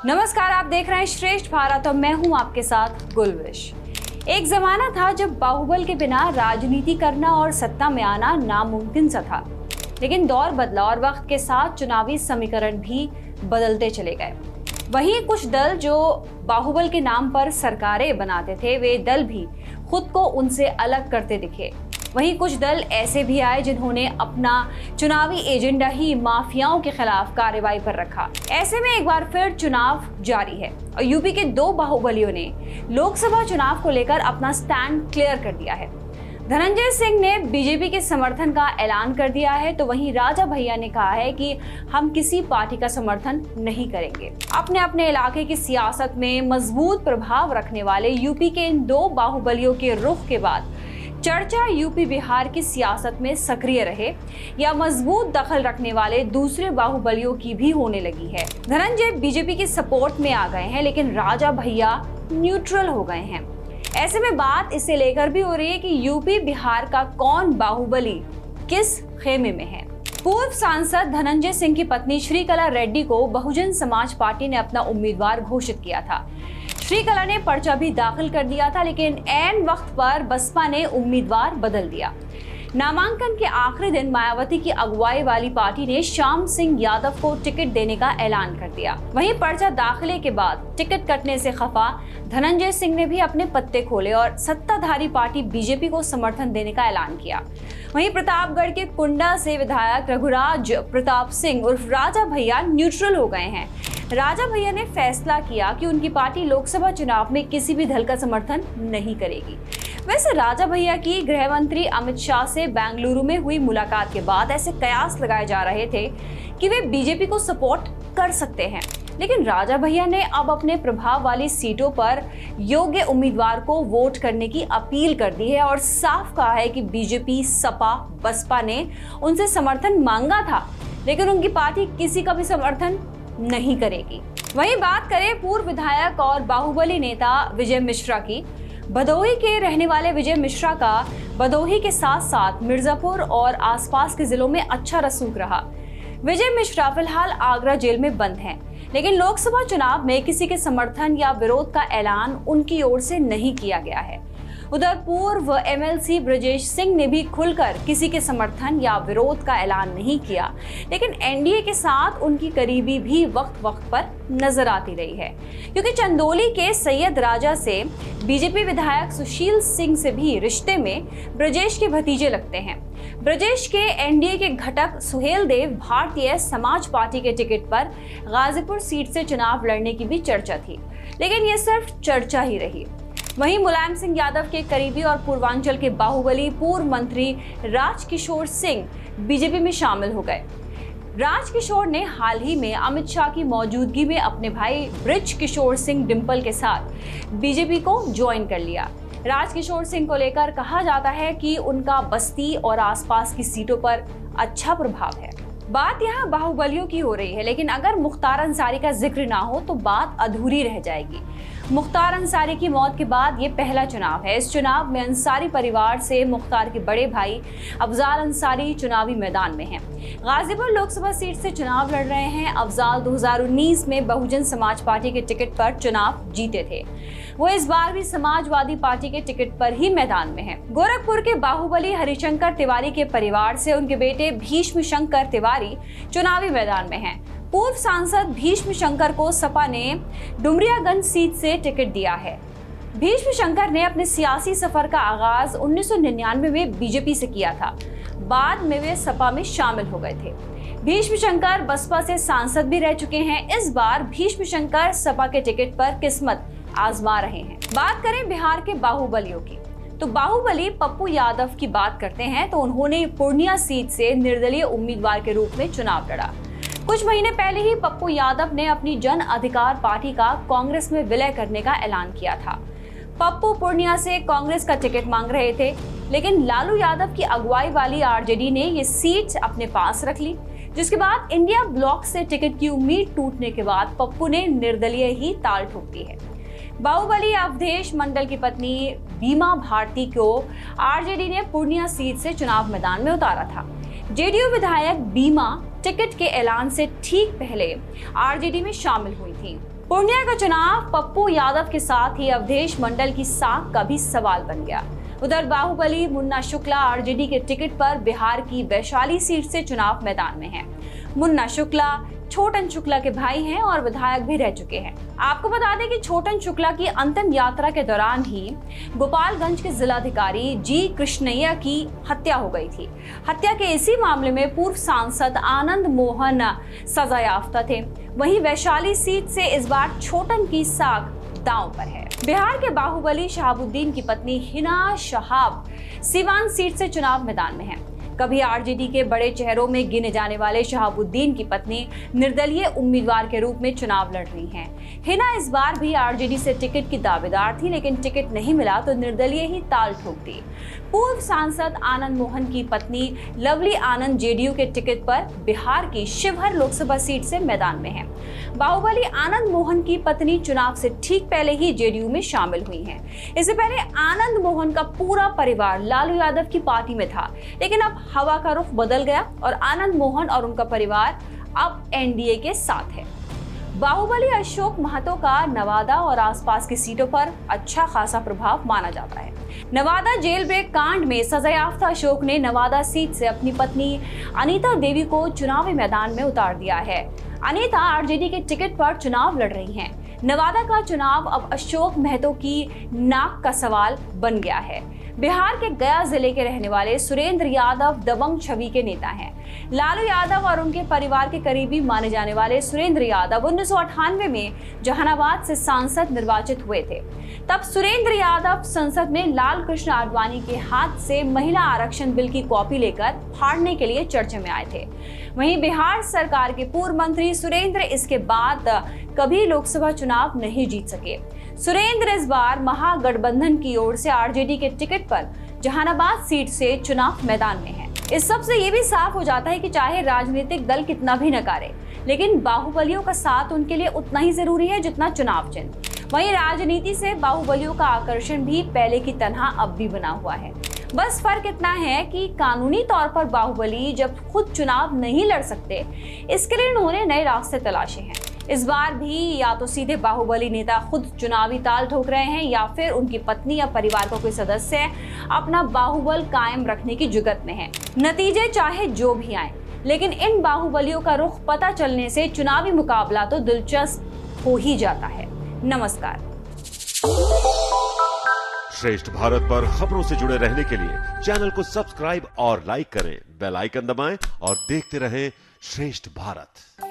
नमस्कार, आप देख रहे हैं श्रेष्ठ भारत और मैं हूं आपके साथ गुलविश। एक जमाना था जब बाहुबल के बिना राजनीति करना और सत्ता में आना नामुमकिन सा था, लेकिन दौर बदला और वक्त के साथ चुनावी समीकरण भी बदलते चले गए। वहीं कुछ दल जो बाहुबल के नाम पर सरकारें बनाते थे, वे दल भी खुद को उनसे अलग करते दिखे। वहीं कुछ दल ऐसे भी आए जिन्होंने अपना चुनावी एजेंडा ही माफियाओं के खिलाफ कार्रवाई पर रखा। ऐसे में एक बार फिर चुनाव जारी है और यूपी के दो बाहुबलियों ने लोकसभा चुनाव को लेकर अपना स्टैंड क्लियर कर दिया है। धनंजय सिंह ने बीजेपी के समर्थन का ऐलान कर दिया है, तो वहीं राजा भैया ने कहा है कि हम किसी पार्टी का समर्थन नहीं करेंगे। अपने अपने इलाके की सियासत में मजबूत प्रभाव रखने वाले यूपी के इन दो बाहुबलियों के रुख के बाद चर्चा यूपी बिहार की सियासत में सक्रिय रहे या मजबूत दखल रखने वाले दूसरे बाहुबलियों की भी होने लगी है। धनंजय बीजेपी की सपोर्ट में आ गए हैं, लेकिन राजा भैया न्यूट्रल हो गए हैं। ऐसे में बात इसे लेकर भी हो रही है कि यूपी बिहार का कौन बाहुबली किस खेमे में है। पूर्व सांसद धनंजय सिंह की पत्नी श्रीकला रेड्डी को बहुजन समाज पार्टी ने अपना उम्मीदवार घोषित किया था। श्रीकला ने पर्चा भी दाखिल कर दिया था, लेकिन ऐन वक्त पर बसपा ने उम्मीदवार बदल दिया। नामांकन के आखिरी दिन मायावती की अगुवाई वाली पार्टी ने श्याम सिंह यादव को टिकट देने का ऐलान कर दिया। वहीं पर्चा दाखिले के बाद टिकट कटने से खफा धनंजय सिंह ने भी अपने पत्ते खोले और सत्ताधारी पार्टी बीजेपी को समर्थन देने का ऐलान किया। वहीं प्रतापगढ़ के कुंडा से विधायक रघुराज प्रताप सिंह उर्फ राजा भैया न्यूट्रल हो गए हैं। राजा भैया ने फैसला किया कि उनकी पार्टी लोकसभा चुनाव में किसी भी दल का समर्थन नहीं करेगी। वैसे राजा भैया की गृह मंत्री अमित शाह से बेंगलुरु में हुई मुलाकात के बाद ऐसे कयास लगाए जा रहे थे कि वे बीजेपी को सपोर्ट कर सकते हैं, लेकिन राजा भैया ने अब अपने प्रभाव वाली सीटों पर योग्य उम्मीदवार को वोट करने की अपील कर दी है और साफ कहा है कि बीजेपी, सपा, बसपा ने उनसे समर्थन मांगा था, लेकिन उनकी पार्टी किसी का भी समर्थन नहीं करेगी। वहीं बात करें पूर्व विधायक और बाहुबली नेता विजय मिश्रा की। भदोही के रहने वाले विजय मिश्रा का भदोही के साथ साथ मिर्जापुर और आसपास के जिलों में अच्छा रसूख रहा। विजय मिश्रा फिलहाल आगरा जेल में बंद हैं, लेकिन लोकसभा चुनाव में किसी के समर्थन या विरोध का ऐलान उनकी ओर से नहीं किया गया है। उधर पूर्व एमएलसी ब्रजेश सिंह ने भी खुलकर किसी के समर्थन या विरोध का ऐलान नहीं किया, लेकिन एनडीए के साथ उनकी करीबी भी वक्त वक्त पर नजर आती रही है, क्योंकि चंदौली के सैयद राजा से बीजेपी विधायक सुशील सिंह से भी रिश्ते में ब्रजेश के भतीजे लगते हैं। ब्रजेश के एनडीए के घटक सुहेल देव भारतीय समाज पार्टी के टिकट पर गाजीपुर सीट से चुनाव लड़ने की भी चर्चा थी, लेकिन ये सिर्फ चर्चा ही रही। वहीं मुलायम सिंह यादव के करीबी और पूर्वांचल के बाहुबली पूर्व मंत्री राजकिशोर सिंह बीजेपी में शामिल हो गए। राजकिशोर ने हाल ही में अमित शाह की मौजूदगी में अपने भाई बृज किशोर सिंह डिंपल के साथ बीजेपी को ज्वाइन कर लिया। राजकिशोर सिंह को लेकर कहा जाता है कि उनका बस्ती और आसपास की सीटों पर अच्छा प्रभाव है। बात यहाँ बाहुबलियों की हो रही है, लेकिन अगर मुख्तार अंसारी का जिक्र ना हो तो बात अधूरी रह जाएगी। मुख्तार अंसारी की मौत के बाद ये पहला चुनाव है। इस चुनाव में अंसारी परिवार से मुख्तार के बड़े भाई अफजाल अंसारी चुनावी मैदान में हैं। गाजीपुर लोकसभा सीट से चुनाव लड़ रहे हैं। अफजाल 2019 में बहुजन समाज पार्टी के टिकट पर चुनाव जीते थे। वो इस बार भी समाजवादी पार्टी के टिकट पर ही मैदान में हैं। गोरखपुर के बाहुबली हरिशंकर तिवारी के परिवार से उनके बेटे भीष्म शंकर तिवारी चुनावी मैदान में हैं। पूर्व सांसद भीष्म शंकर को सपा ने डुमरियागंज सीट से टिकट दिया है। भीष्म शंकर ने अपने सियासी सफर का आगाज 1999 में बीजेपी से किया था। बाद में वे सपा में शामिल हो गए थे। भीष्म शंकर बसपा से सांसद भी रह चुके हैं। इस बार भीष्म शंकर सपा के टिकट पर किस्मत आजमा रहे हैं। बात करें बिहार के बाहुबलियों की, तो बाहुबली पप्पू यादव की बात करते हैं तो उन्होंने पूर्णिया सीट से निर्दलीय उम्मीदवार के रूप में चुनाव लड़ा। कुछ महीने पहले ही पप्पू यादव ने अपनी जन अधिकार पार्टी का कांग्रेस में विलय करने का ऐलान किया था। पप्पू पूर्णिया से कांग्रेस का टिकट मांग रहे थे, लेकिन लालू यादव की अगुवाई वाली आरजेडी ने ये सीट अपने पास रख ली, जिसके बाद इंडिया ब्लॉक से टिकट की उम्मीद टूटने के बाद पप्पू ने निर्दलीय ही ताल ठोक दी है। बाहुबली अवधेश मंडल की पत्नी बीमा भारती को आरजेडी ने पूर्णिया सीट से चुनाव मैदान में उतारा था। जेडीयू विधायक बीमा टिकट के ऐलान से ठीक पहले आरजेडी में शामिल हुई थी। पूर्णिया का चुनाव पप्पू यादव के साथ ही अवधेश मंडल की साख का भी सवाल बन गया। उधर बाहुबली मुन्ना शुक्ला आरजेडी के टिकट पर बिहार की वैशाली सीट से चुनाव मैदान में हैं। मुन्ना शुक्ला छोटन शुक्ला के भाई हैं और विधायक भी रह चुके हैं। आपको बता दें कि छोटन शुक्ला की अंतिम यात्रा के दौरान ही गोपालगंज के जिलाधिकारी जी कृष्णैया की हत्या हो गई थी। हत्या के इसी मामले में पूर्व सांसद आनंद मोहन सजायाफ्ता थे। वहीं वैशाली सीट से इस बार छोटन की साख दांव पर है। बिहार के बाहुबली शहाबुद्दीन की पत्नी हिना शहाब सीवान सीट से चुनाव मैदान में है। कभी आरजेडी के बड़े चेहरों में गिने जाने वाले शहाबुद्दीन की पत्नी निर्दलीय उम्मीदवार के रूप में चुनाव लड़ रही हैं। हिना इस बार भी आरजेडी से टिकट की दावेदार थी, लेकिन टिकट नहीं मिला तो निर्दलीय ही ताल ठोक दी। पूर्व सांसद आनंद मोहन की पत्नी लवली आनंद जेडीयू के टिकट पर बिहार की शिवहर लोकसभा सीट से मैदान में है। बाहुबली आनंद मोहन की पत्नी चुनाव से ठीक पहले ही जेडीयू में शामिल हुई हैं। इससे पहले आनंद मोहन का पूरा परिवार लालू यादव की पार्टी में था, लेकिन अब हवा का रुख बदल गया और आनंद मोहन और उनका परिवार अब एनडीए के साथ है। बाहुबली अशोक महतो का नवादा और आसपास की सीटों पर अच्छा खासा प्रभाव माना जाता है। नवादा जेल ब्रेक कांड में सजायाफ्ता अशोक ने नवादा सीट से अपनी पत्नी अनीता देवी को चुनावी मैदान में उतार दिया है। अनीता आरजेडी के टिकट पर चुनाव लड़ रही हैं। नवादा का चुनाव अब अशोक महतो की नाक का सवाल बन गया है। बिहार के गया जिले के रहने वाले सुरेंद्र यादव दबंग छवि के नेता हैं। लालू यादव और उनके परिवार के करीबी माने जाने वाले सुरेंद्र यादव 1998 में जहानाबाद से सांसद निर्वाचित हुए थे। तब सुरेंद्र यादव संसद में लाल कृष्ण आडवाणी के हाथ से महिला आरक्षण बिल की कॉपी लेकर फाड़ने के लिए चर्चा में आए थे। वहीं बिहार सरकार के पूर्व मंत्री सुरेंद्र इसके बाद कभी लोकसभा चुनाव नहीं जीत सके। सुरेंद्र इस बार महागठबंधन की ओर से आरजेडी के टिकट पर जहानाबाद सीट से चुनाव मैदान में है। इस सब से ये भी साफ हो जाता है कि चाहे राजनीतिक दल कितना भी नकारे, लेकिन बाहुबलियों का साथ उनके लिए उतना ही जरूरी है जितना चुनाव चिन्ह। वहीं राजनीति से बाहुबलियों का आकर्षण भी पहले की तरह अब भी बना हुआ है। बस फर्क इतना है कि कानूनी तौर पर बाहुबली जब खुद चुनाव नहीं लड़ सकते, इसके लिए उन्होंने नए रास्ते तलाशे हैं। इस बार भी या तो सीधे बाहुबली नेता खुद चुनावी ताल ठोक रहे हैं या फिर उनकी पत्नी या परिवार का कोई सदस्य अपना बाहुबल कायम रखने की जुगत में है। नतीजे चाहे जो भी आए, लेकिन इन बाहुबलियों का रुख पता चलने से चुनावी मुकाबला तो दिलचस्प हो ही जाता है। नमस्कार। श्रेष्ठ भारत पर खबरों से जुड़े रहने के लिए चैनल को सब्सक्राइब और लाइक करें, बेल आइकन दबाएं और देखते रहें श्रेष्ठ भारत।